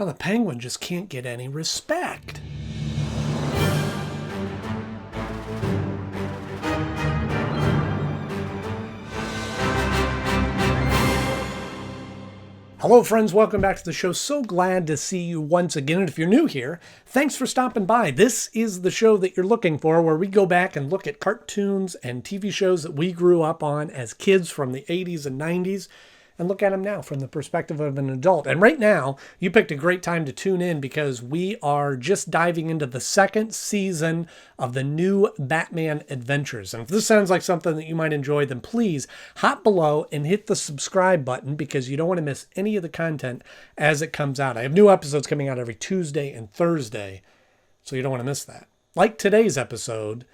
Well, the Penguin just can't get any respect. Hello friends, welcome back to the show. So glad to see you once again. And if you're new here, thanks for stopping by. This is the show that you're looking for, where we go back and look at cartoons and TV shows that we grew up on as kids from the 80s and 90s and look at them now from the perspective of an adult. And right now, you picked a great time to tune in because we are just diving into the second season of the new Batman Adventures. And if this sounds like something that you might enjoy, then please hop below and hit the subscribe button because you don't want to miss any of the content as it comes out. I have new episodes coming out every Tuesday and Thursday, so you don't want to miss that. Like today's episode,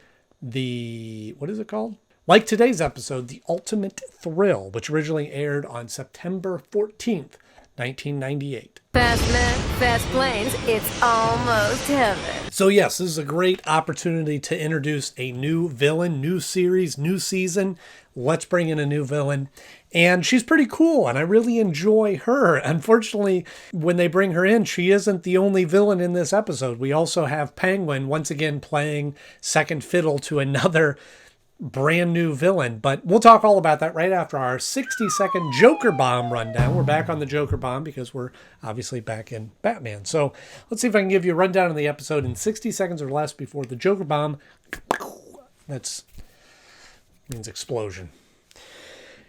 what is it called? Like today's episode, The Ultimate Thrill, which originally aired on September 14th, 1998. Fast men, fast planes, it's almost heaven. So yes, this is a great opportunity to introduce a new villain, new series, new season. Let's bring in a new villain. And she's pretty cool, and I really enjoy her. Unfortunately, when they bring her in, she isn't the only villain in this episode. We also have Penguin once again playing second fiddle to another brand new villain, but we'll talk all about that right after our 60-second Joker Bomb rundown. We're back on the Joker Bomb because we're obviously back in Batman. So let's see if I can give you a rundown of the episode in 60 seconds or less before the Joker Bomb. That means explosion.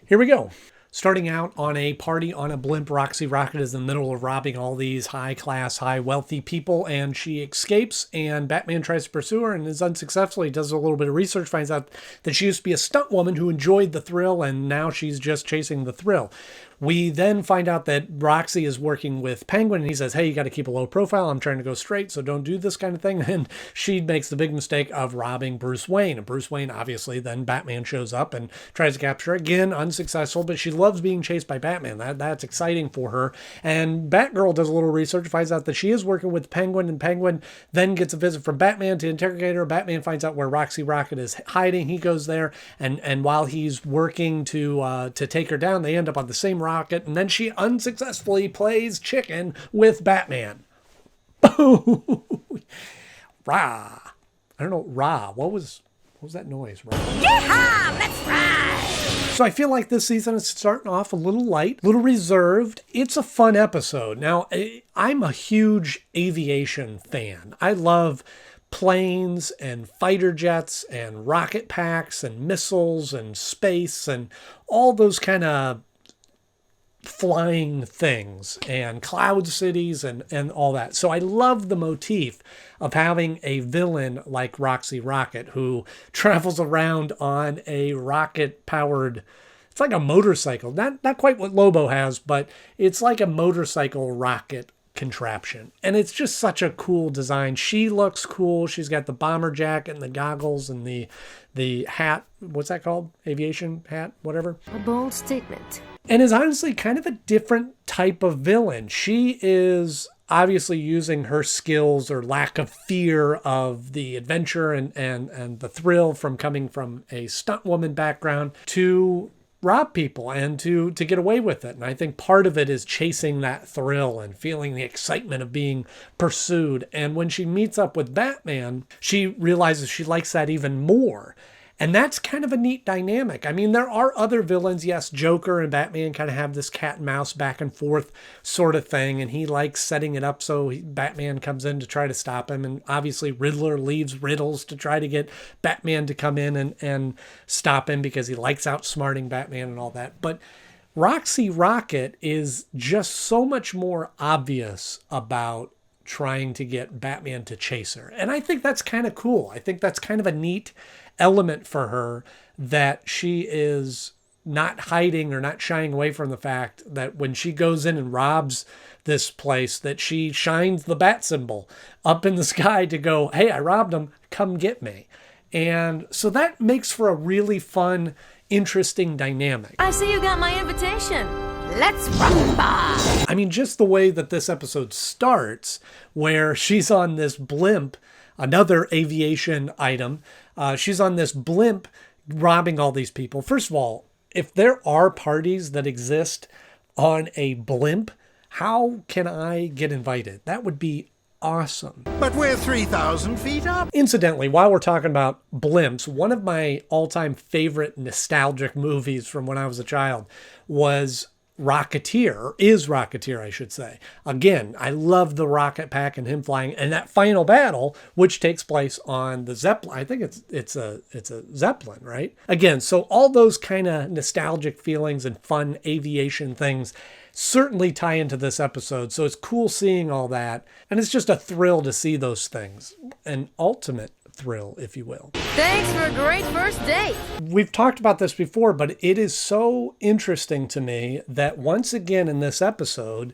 Here we go. Starting out on a party on a blimp, Roxy Rocket is in the middle of robbing all these high-class, high-wealthy people, and she escapes, and Batman tries to pursue her and is unsuccessful. He does a little bit of research, finds out that she used to be a stunt woman who enjoyed the thrill, and now she's just chasing the thrill. We then find out that Roxy is working with Penguin, and he says, hey, you got to keep a low profile. I'm trying to go straight, so don't do this kind of thing. And she makes the big mistake of robbing Bruce Wayne. And Bruce Wayne, obviously, then Batman shows up and tries to capture her. Again, unsuccessful, but she loves being chased by Batman. That's exciting for her. And Batgirl does a little research, finds out that she is working with Penguin, and Penguin then gets a visit from Batman to interrogate her. Batman finds out where Roxy Rocket is hiding. He goes there, and while he's working to take her down, they end up on the same rocket, and then she unsuccessfully plays chicken with Batman. Rah. I don't know, rah. What was that noise? Rah. Yeehaw! Let's ride! So I feel like this season is starting off a little light, a little reserved. It's a fun episode. Now, I'm a huge aviation fan. I love planes and fighter jets and rocket packs and missiles and space and all those kind of flying things and cloud cities and all that. So I love the motif of having a villain like Roxy Rocket who travels around on a rocket-powered, it's like a motorcycle. Not quite what Lobo has, but it's like a motorcycle rocket contraption. And it's just such a cool design. She looks cool. She's got the bomber jacket and the goggles and the hat. What's that called? Aviation hat? Whatever. A bold statement. And is honestly kind of a different type of villain. She is obviously using her skills or lack of fear of the adventure and the thrill from coming from a stunt woman background to rob people and to get away with it. And I think part of it is chasing that thrill and feeling the excitement of being pursued. And when she meets up with Batman, she realizes she likes that even more. And that's kind of a neat dynamic. I mean, there are other villains. Yes, Joker and Batman kind of have this cat and mouse back and forth sort of thing. And he likes setting it up so Batman comes in to try to stop him. And obviously Riddler leaves riddles to try to get Batman to come in and stop him because he likes outsmarting Batman and all that. But Roxy Rocket is just so much more obvious about trying to get Batman to chase her. And I think that's kind of cool. I think that's kind of a neat element for her, that she is not hiding or not shying away from the fact that when she goes in and robs this place, that she shines the bat symbol up in the sky to go, hey, I robbed him, come get me. And so that makes for a really fun, interesting dynamic. I see you got my invitation. Let's rumba! I mean, just the way that this episode starts, where she's on this blimp, another aviation item, she's on this blimp robbing all these people. First of all, if there are parties that exist on a blimp, How can I get invited? That would be awesome. But we're 3,000 feet up. Incidentally, while we're talking about blimps, one of my all-time favorite nostalgic movies from when I was a child was Rocketeer, I should say. Again, I love the rocket pack and him flying, and that final battle, which takes place on the Zeppelin. I think it's a Zeppelin, right? Again, so all those kind of nostalgic feelings and fun aviation things certainly tie into this episode. So it's cool seeing all that, and it's just a thrill to see those things. An ultimate thrill, if you will. Thanks for a great first date. We've talked about this before, but it is so interesting to me that once again in this episode,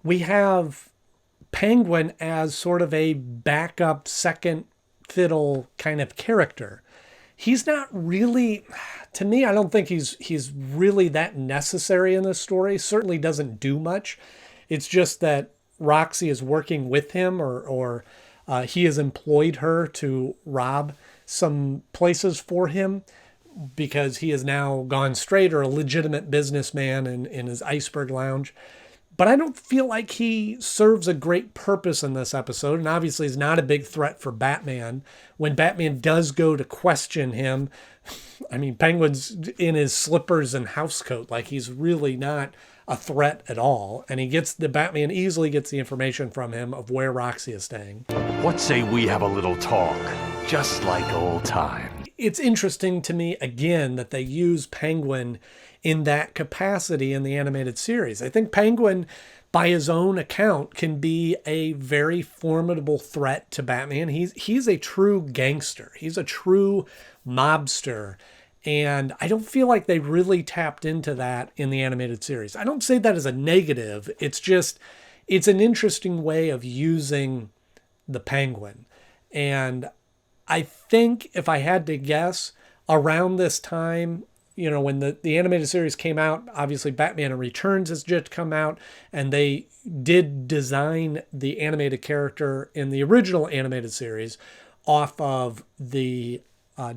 we have Penguin as sort of a backup second fiddle kind of character. He's not really, to me, I don't think he's really that necessary in this story. Certainly doesn't do much. It's just that Roxy is working with him or he has employed her to rob some places for him because he has now gone straight or a legitimate businessman in his iceberg lounge. But I don't feel like he serves a great purpose in this episode. And obviously he's not a big threat for Batman. When Batman does go to question him, I mean, Penguin's in his slippers and housecoat. Like, he's really not a threat at all. And Batman easily gets the information from him of where Roxy is staying. What say we have a little talk, just like old times? It's interesting to me, again, that they use Penguin in that capacity in the animated series. I think Penguin, by his own account, can be a very formidable threat to Batman. He's a true gangster. He's a true mobster. And I don't feel like they really tapped into that in the animated series. I don't say that as a negative. It's just, it's an interesting way of using the Penguin. And I think if I had to guess, around this time, you know, when the animated series came out, obviously Batman Returns has just come out, and they did design the animated character in the original animated series off of the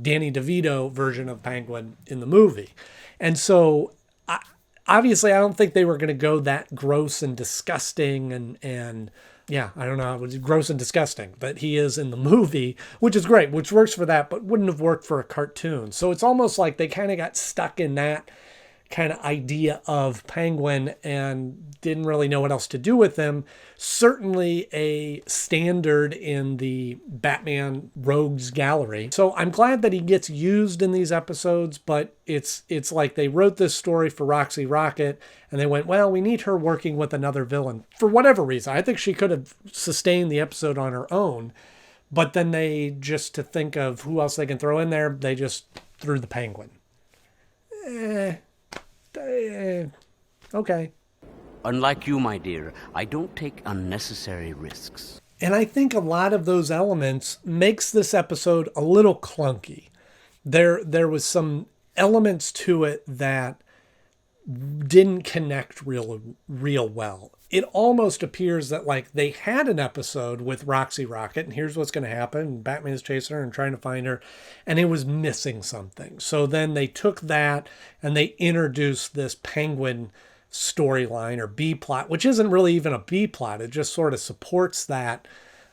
Danny DeVito version of Penguin in the movie. And so obviously I don't think they were going to go that gross and disgusting and yeah, I don't know, it was gross and disgusting, but he is in the movie, which is great, which works for that, but wouldn't have worked for a cartoon. So it's almost like they kind of got stuck in that kind of idea of Penguin and didn't really know what else to do with him. Certainly a standard in the Batman Rogues Gallery. So I'm glad that he gets used in these episodes, but it's like they wrote this story for Roxy Rocket and they went, well, we need her working with another villain for whatever reason. I think she could have sustained the episode on her own, but then they, just to think of who else they can throw in there, they just threw the Penguin. Okay. Unlike you, my dear, I don't take unnecessary risks. And I think a lot of those elements makes this episode a little clunky. There was some elements to it that didn't connect real well. It almost appears that like they had an episode with Roxy Rocket and here's what's going to happen. And Batman is chasing her and trying to find her, and it was missing something. So then they took that and they introduced this Penguin storyline or B plot, which isn't really even a B plot. It just sort of supports that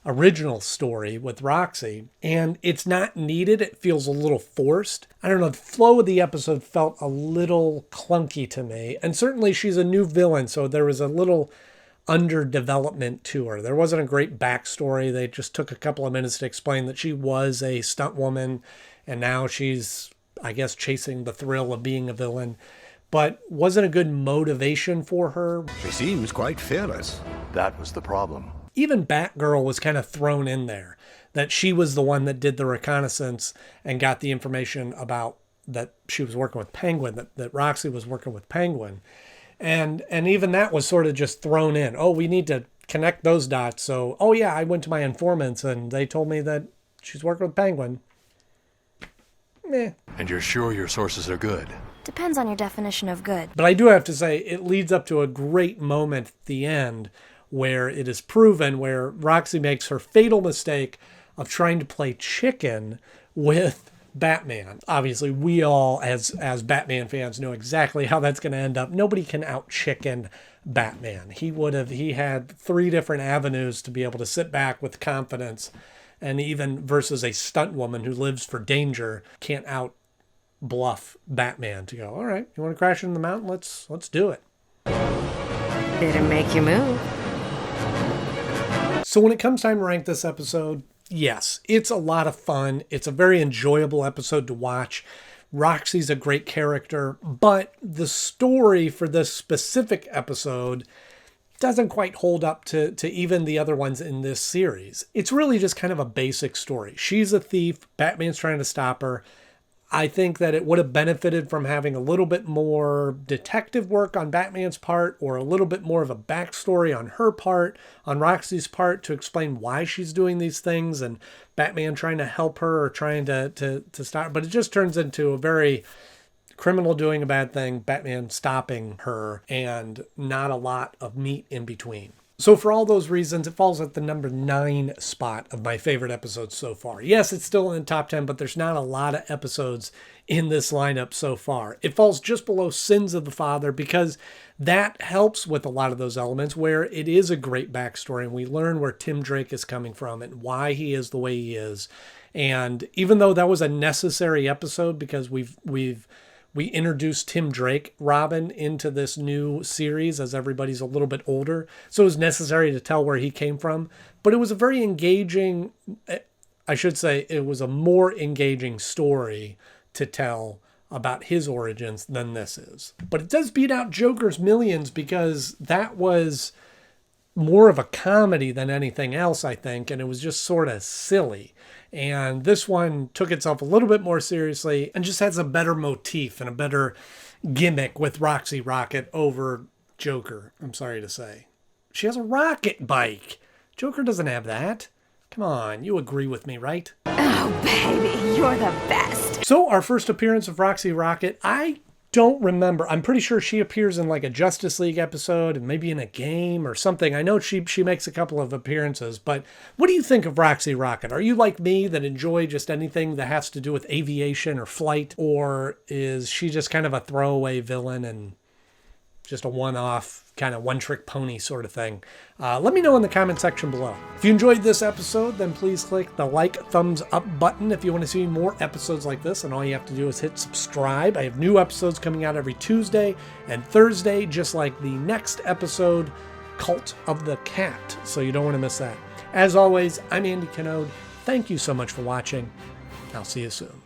original story with Roxy, and it's not needed. It feels a little forced. I don't know. The flow of the episode felt a little clunky to me, and certainly she's a new villain, so there was a little underdevelopment to her. There wasn't a great backstory. They just took a couple of minutes to explain that she was a stunt woman, and now she's, I guess, chasing the thrill of being a villain. But wasn't a good motivation for her. She seems quite fearless. That was the problem. Even Batgirl was kind of thrown in there, that she was the one that did the reconnaissance and got the information about that she was working with Penguin, that Roxy was working with Penguin. And even that was sort of just thrown in. Oh, we need to connect those dots. So, oh yeah, I went to my informants and they told me that she's working with Penguin. Meh. And you're sure your sources are good? Depends on your definition of good. But I do have to say, it leads up to a great moment at the end where it is proven, where Roxy makes her fatal mistake of trying to play chicken with Batman. Obviously, we all, as Batman fans, know exactly how that's going to end up. Nobody can out-chicken Batman. He had 3 different avenues to be able to sit back with confidence, and even versus a stunt woman who lives for danger, can't out-bluff Batman to go, all right, you want to crash into the mountain? Let's do it. Didn't make you move. So when it comes time to rank this episode, yes, it's a lot of fun. It's a very enjoyable episode to watch. Roxy's a great character, but the story for this specific episode doesn't quite hold up to even the other ones in this series. It's really just kind of a basic story. She's a thief. Batman's trying to stop her. I think that it would have benefited from having a little bit more detective work on Batman's part, or a little bit more of a backstory on her part, on Roxy's part, to explain why she's doing these things, and Batman trying to help her or trying to stop. But it just turns into a very criminal doing a bad thing, Batman stopping her, and not a lot of meat in between. So for all those reasons, it falls at the number 9 spot of my favorite episodes so far. Yes, it's still in the top 10, but there's not a lot of episodes in this lineup so far. It falls just below Sins of the Father because that helps with a lot of those elements where it is a great backstory and we learn where Tim Drake is coming from and why he is the way he is. And even though that was a necessary episode because we introduced Tim Drake, Robin, into this new series as everybody's a little bit older. So it was necessary to tell where he came from. But it was a very engaging, I should say, it was a more engaging story to tell about his origins than this is. But it does beat out Joker's Millions because that was more of a comedy than anything else, I think. And it was just sort of silly. And this one took itself a little bit more seriously and just has a better motif and a better gimmick with Roxy Rocket over Joker, I'm sorry to say. She has a rocket bike. Joker doesn't have that. Come on, you agree with me, right? Oh, baby, you're the best. So our first appearance of Roxy Rocket, I don't remember. I'm pretty sure she appears in like a Justice League episode and maybe in a game or something. I know she makes a couple of appearances, but what do you think of Roxy Rocket? Are you like me that enjoy just anything that has to do with aviation or flight, or is she just kind of a throwaway villain and just a one-off kind of one-trick pony sort of thing? Let me know in the comment section below. If you enjoyed this episode, then please click the like, thumbs up button if you want to see more episodes like this, and all you have to do is hit subscribe. I have new episodes coming out every Tuesday and Thursday, just like the next episode, Cult of the Cat, so you don't want to miss that. As always, I'm Andy Knode. Thank you so much for watching. I'll see you soon.